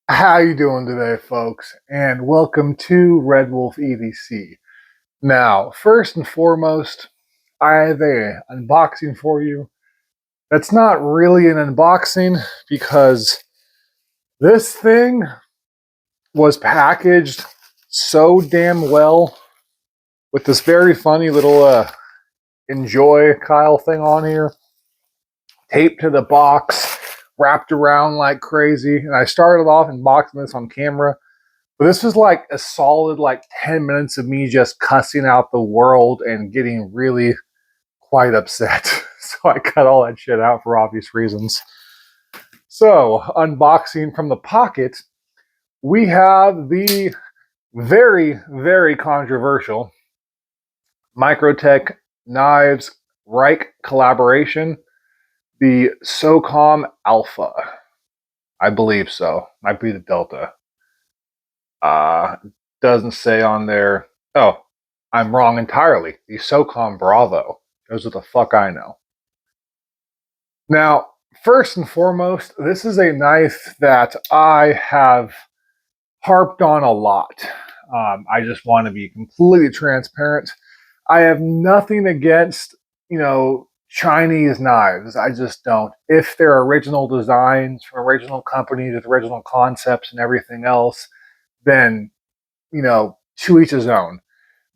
How you doing today, folks? And welcome to Red Wolf EDC. Now, first and foremost, I have a unboxing for you. That's not really an unboxing because this thing was packaged so damn well with this very funny little enjoy Kyle thing on here, taped to the box, wrapped around like crazy. And I started off unboxing this on camera. But this was like a solid 10 minutes of me just cussing out the world and getting really quite upset. So I cut all that shit out for obvious reasons. So, unboxing from the pocket, we have the very, very controversial Microtech Knives Rike collaboration, the Socom Alpha. I believe so. Might be the Delta. Uh, doesn't say on there. Oh, I'm wrong entirely. The SOCOM Bravo. Knows what the fuck I know. Now, first and foremost, this is a knife that I have harped on a lot. I just want to be completely transparent. I have nothing against, Chinese knives. I just don't. If they're original designs from original companies with original concepts and everything else, then to each his own.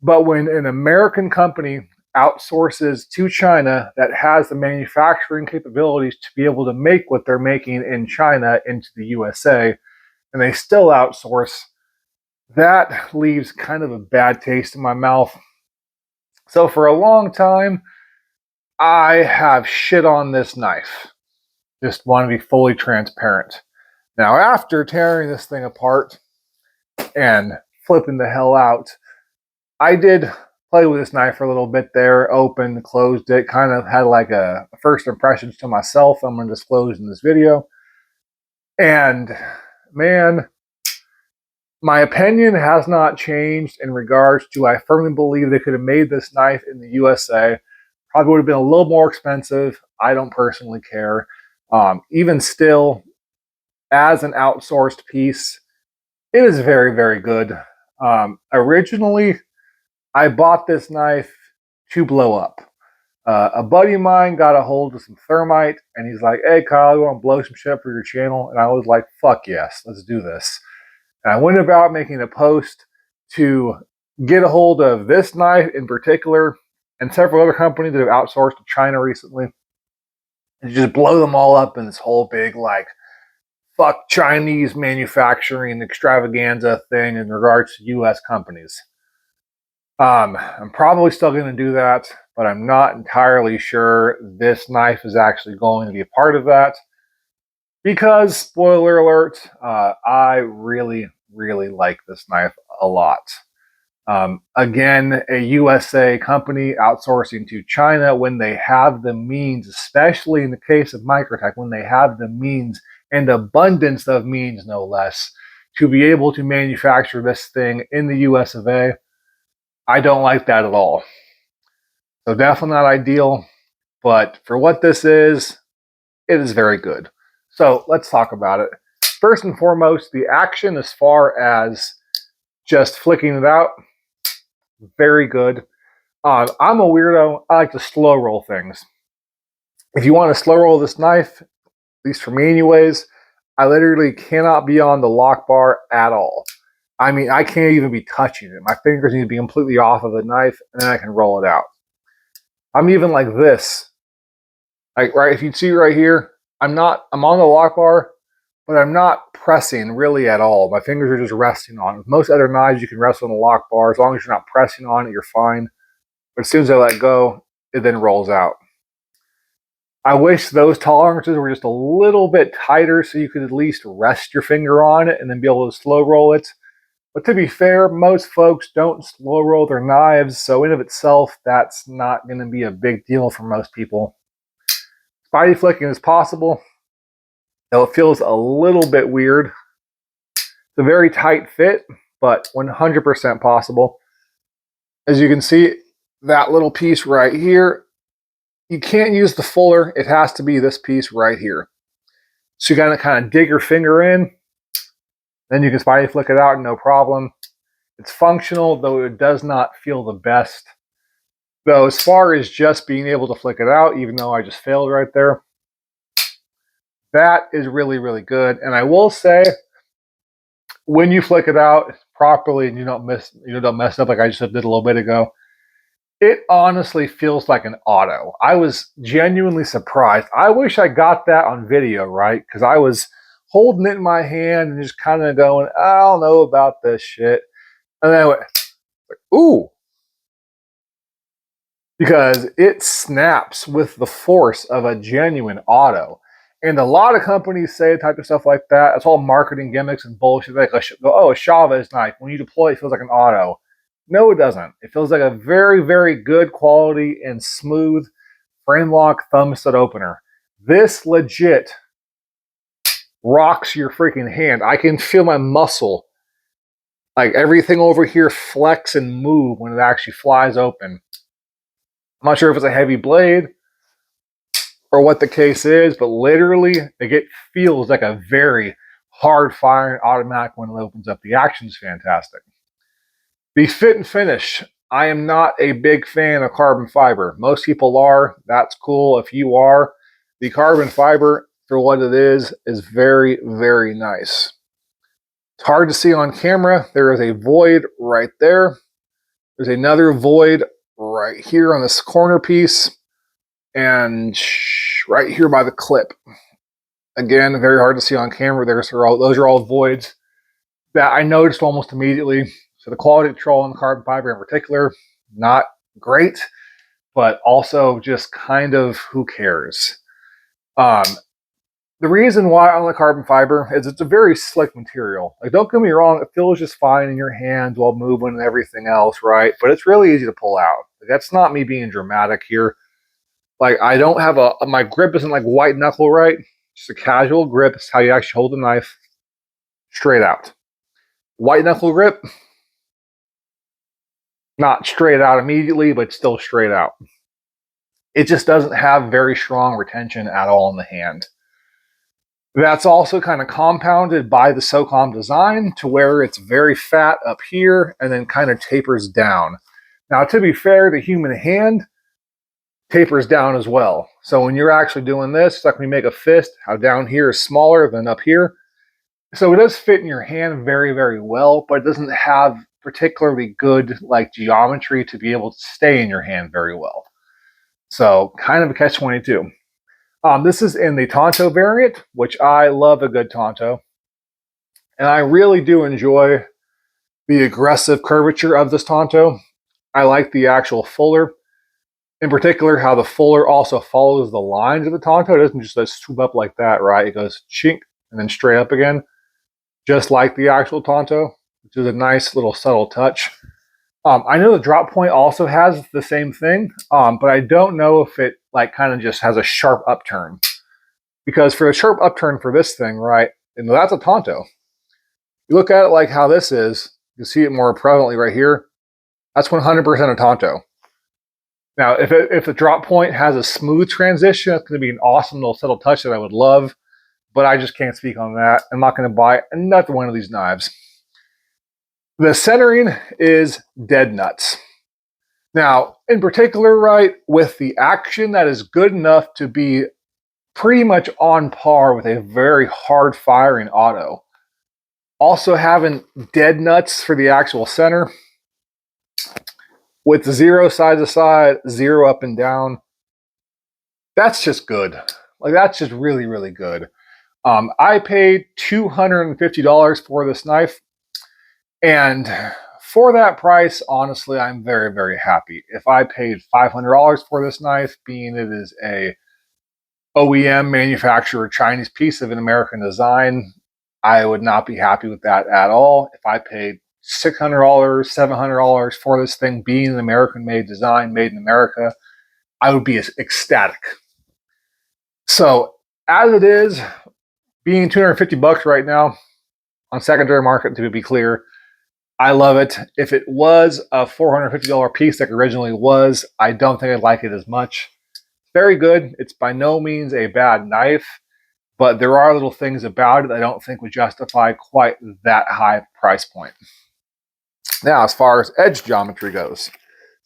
But when an American company outsources to China that has the manufacturing capabilities to be able to make what they're making in China into the USA, and they still outsource, that leaves kind of a bad taste in my mouth. So for a long time, I have shit on this knife. Just want to be fully transparent. Now, after tearing this thing apart and flipping the hell out, I did play with this knife for a little bit there, opened, closed it, kind of had like a first impressions to myself I'm going to disclose in this video. And man, my opinion has not changed in regards to I firmly believe they could have made this knife in the USA. Probably would have been a little more expensive. I don't personally care. Even still, as an outsourced piece, it is very, very good. Originally, I bought this knife to blow up. A buddy of mine got a hold of some thermite, and he's like, "Hey, Kyle, you want to blow some shit up for your channel?" And I was like, "Fuck yes, let's do this." And I went about making a post to get a hold of this knife in particular, and several other companies that have outsourced to China recently, and just blow them all up in this whole big fuck Chinese manufacturing extravaganza thing in regards to U.S. companies. I'm probably still going to do that, but I'm not entirely sure this knife is actually going to be a part of that because, spoiler alert, I really, really like this knife a lot. Again, a USA company outsourcing to China when they have the means, especially in the case of Microtech, when they have the means and abundance of means, no less, to be able to manufacture this thing in the US of A. I don't like that at all. So definitely not ideal, but for what this is, it is very good. So let's talk about it. First and foremost, the action as far as just flicking it out, very good. I'm a weirdo. I like to slow roll things. If you want to slow roll this knife, at least for me anyways, I literally cannot be on the lock bar at all. I mean, I can't even be touching it. My fingers need to be completely off of the knife, and then I can roll it out. I'm even like this. Like, right, if you see right here, I'm on the lock bar, but I'm not pressing really at all. My fingers are just resting on it. With most other knives, you can rest on the lock bar. As long as you're not pressing on it, you're fine. But as soon as I let go, it then rolls out. I wish those tolerances were just a little bit tighter so you could at least rest your finger on it and then be able to slow roll it. But to be fair, most folks don't slow roll their knives, so in of itself, that's not going to be a big deal for most people. Spidey flicking is possible, though it feels a little bit weird. It's a very tight fit, but 100% possible. As you can see, that little piece right here, you can't use the fuller. It has to be this piece right here. So you gotta kind of dig your finger in, Then you can spiny flick it out, no problem. It's functional, though it does not feel the best. Though as far as just being able to flick it out, even though I just failed right there, that is really, really good. And I will say, when you flick it out properly and you don't mess it up like I just did a little bit ago, it honestly feels like an auto. I was genuinely surprised. I wish I got that on video, right? Because I was holding it in my hand and just kind of going, I don't know about this shit. And then I went, ooh, because it snaps with the force of a genuine auto. And a lot of companies say type of stuff like that. It's all marketing gimmicks and bullshit. Like, oh, a Chavez knife. When you deploy it, it feels like an auto. No, it doesn't. It feels like a very, very good quality and smooth frame lock thumb stud opener. This legit rocks your freaking hand. I can feel my muscle, like everything over here, flex and move when it actually flies open. I'm not sure if it's a heavy blade or what the case is, but literally it feels like a very hard firing automatic when it opens up. The action is fantastic. The fit and finish. I am not a big fan of carbon fiber. Most people are. That's cool if you are. The carbon fiber, for what it is very, very nice. It's hard to see on camera. There is a void right there. There's another void right here on this corner piece and right here by the clip. Again, very hard to see on camera. Those are all voids that I noticed almost immediately. So the quality control on the carbon fiber in particular, not great, but also just kind of who cares. The reason why I like carbon fiber is it's a very slick material. Like, don't get me wrong, it feels just fine in your hands while moving and everything else, right? But it's really easy to pull out. Like, that's not me being dramatic here. Like, I don't have my grip isn't like white knuckle, right? Just a casual grip. It's how you actually hold the knife straight out. White knuckle grip, not straight out immediately, but still straight out. It just doesn't have very strong retention at all in the hand. That's also kind of compounded by the Socom design to where it's very fat up here and then kind of tapers down. Now, to be fair, the human hand tapers down as well. So when you're actually doing this, it's like when you make a fist, how down here is smaller than up here. So it does fit in your hand very, very well, but it doesn't have particularly good like geometry to be able to stay in your hand very well. So kind of a catch-22. This is in the Tonto variant, which I love a good Tonto. And I really do enjoy the aggressive curvature of this Tonto. I like the actual fuller. In particular, how the fuller also follows the lines of the Tonto. It doesn't just swoop up like that, right? It goes chink and then straight up again, just like the actual Tonto, which is a nice little subtle touch. I know the drop point also has the same thing, but I don't know if it like kind of just has a sharp upturn. Because for a sharp upturn for this thing, right, and that's a Tonto. You look at it like how this is, you can see it more prevalently right here. That's 100% a Tonto. Now, if the drop point has a smooth transition, it's going to be an awesome little subtle touch that I would love, but I just can't speak on that. I'm not going to buy another one of these knives. The centering is dead nuts. Now, in particular, right, with the action that is good enough to be pretty much on par with a very hard firing auto. Also having dead nuts for the actual center with 0 side to side, 0 up and down. That's just good. Like, that's just really, really good. I paid $250 for this knife. And for that price, honestly, I'm very, very happy. If I paid $500 for this knife, being it is a OEM manufacturer Chinese piece of an American design, I would not be happy with that at all. If I paid $600, $700 for this thing being an American-made design, made in America, I would be ecstatic. So, as it is, being $250 right now on secondary market, to be clear, I love it. If it was a $450 piece like originally was, I don't think I'd like it as much. Very good. It's by no means a bad knife, but there are little things about it I don't think would justify quite that high price point. Now, as far as edge geometry goes,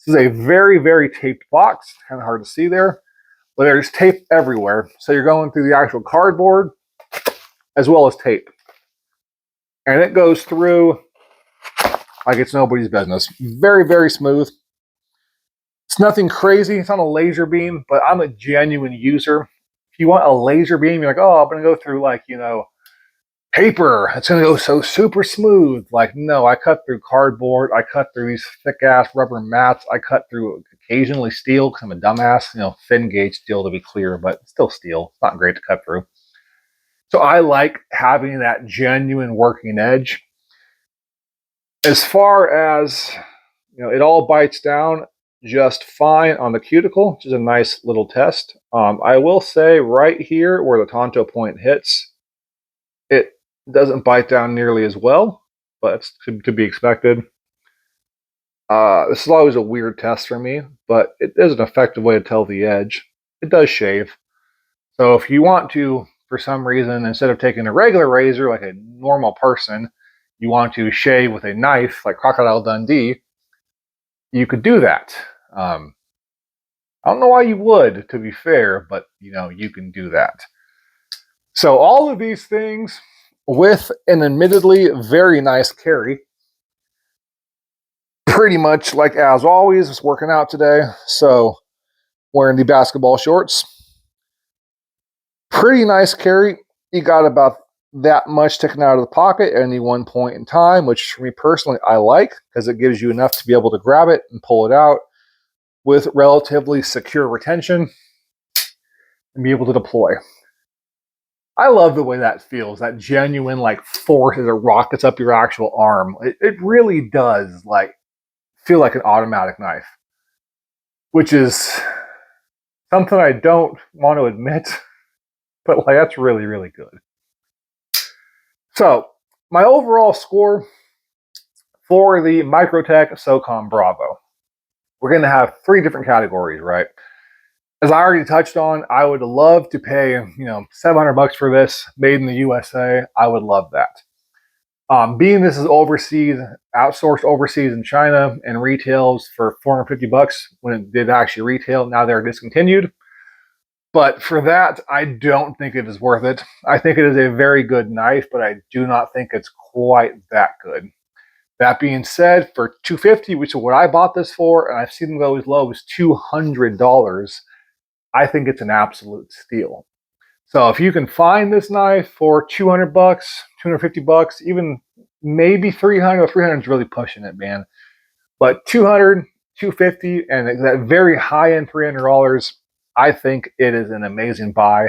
this is a very, very taped box. Kind of hard to see there, but there's tape everywhere. So you're going through the actual cardboard as well as tape. And it goes through like it's nobody's business. Very, very smooth. It's nothing crazy. It's not a laser beam, but I'm a genuine user. If you want a laser beam, you're like, oh, I'm going to go through like, paper. It's going to go so super smooth. Like, no, I cut through cardboard. I cut through these thick ass rubber mats. I cut through occasionally steel because I'm a dumbass. Thin gauge steel to be clear, but still steel. It's not great to cut through. So I like having that genuine working edge. As far as, it all bites down just fine on the cuticle, which is a nice little test. I will say right here where the Tonto point hits, it doesn't bite down nearly as well, but it's to be expected. This is always a weird test for me, but it is an effective way to tell the edge. It does shave. So if you want to, for some reason, instead of taking a regular razor like a normal person, you want to shave with a knife like Crocodile Dundee, you could do that. I don't know why you would, to be fair, but you can do that. So all of these things with an admittedly very nice carry. Pretty much like as always, was working out today, so wearing the basketball shorts. Pretty nice carry. You got about that much taken out of the pocket at any one point in time, which for me personally I like because it gives you enough to be able to grab it and pull it out with relatively secure retention and be able to deploy. I love the way that feels, that genuine force as it rockets up your actual arm. It really does feel like an automatic knife, which is something I don't want to admit, but that's really, really good. So my overall score for the Microtech Socom Bravo, we're going to have 3 different categories, right? As I already touched on, I would love to pay, $700 for this, made in the USA. I would love that. Being this is overseas, outsourced overseas in China, and retails for $450 when it did actually retail. Now they're discontinued. But for that, I don't think it is worth it. I think it is a very good knife, but I do not think it's quite that good. That being said, for $250, which is what I bought this for, and I've seen them go as low as $200, I think it's an absolute steal. So if you can find this knife for $200, $250, even maybe $300, $300 is really pushing it, man. But $200, $250, and that very high-end $300, I think it is an amazing buy.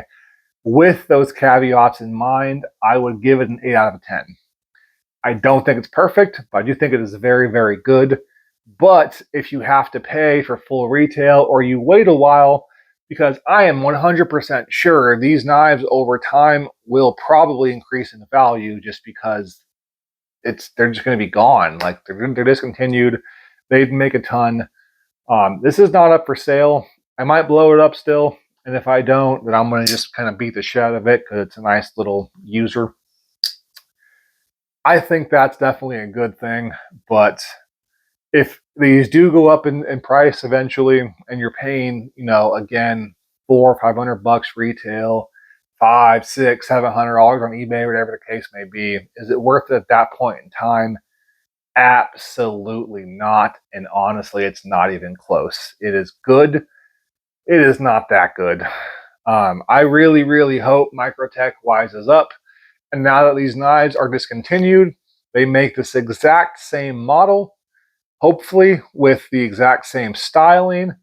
With those caveats in mind, I would give it an 8 out of 10. I don't think it's perfect, but I do think it is very, very good. But if you have to pay for full retail or you wait a while, because I am 100% sure these knives over time will probably increase in value just because they're just going to be gone. They're discontinued. They'd make a ton. This is not up for sale. I might blow it up still, and if I don't, then I'm going to just kind of beat the shit out of it because it's a nice little user. I think that's definitely a good thing, but if these do go up in price eventually, and you're paying, again, $400 or $500 retail, $500, $600, $700 on eBay, whatever the case may be, is it worth it at that point in time? Absolutely not. And honestly, it's not even close. It is good. It is not that good. I really, really hope Microtech wises up. And now that these knives are discontinued, they make this exact same model, hopefully with the exact same styling,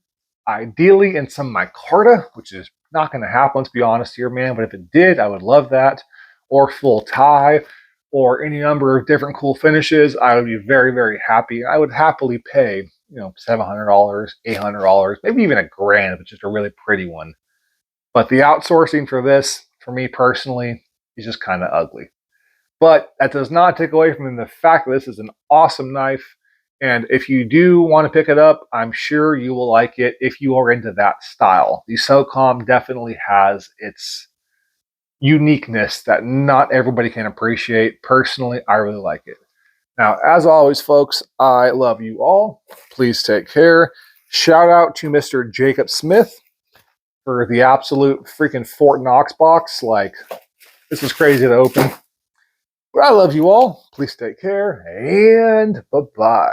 ideally in some micarta, which is not going to happen, let's be honest here, man. But if it did, I would love that. Or full tie, or any number of different cool finishes. I would be very, very happy. I would happily pay, $700, $800, maybe even $1,000 if it's just a really pretty one. But the outsourcing for this, for me personally, is just kind of ugly. But that does not take away from the fact that this is an awesome knife. And if you do want to pick it up, I'm sure you will like it if you are into that style. The Socom definitely has its uniqueness that not everybody can appreciate. Personally, I really like it. Now, as always, folks, I love you all. Please take care. Shout out to Mr. Jacob Smith for the absolute freaking Fort Knox box. Like, this was crazy to open. But I love you all. Please take care and bye-bye.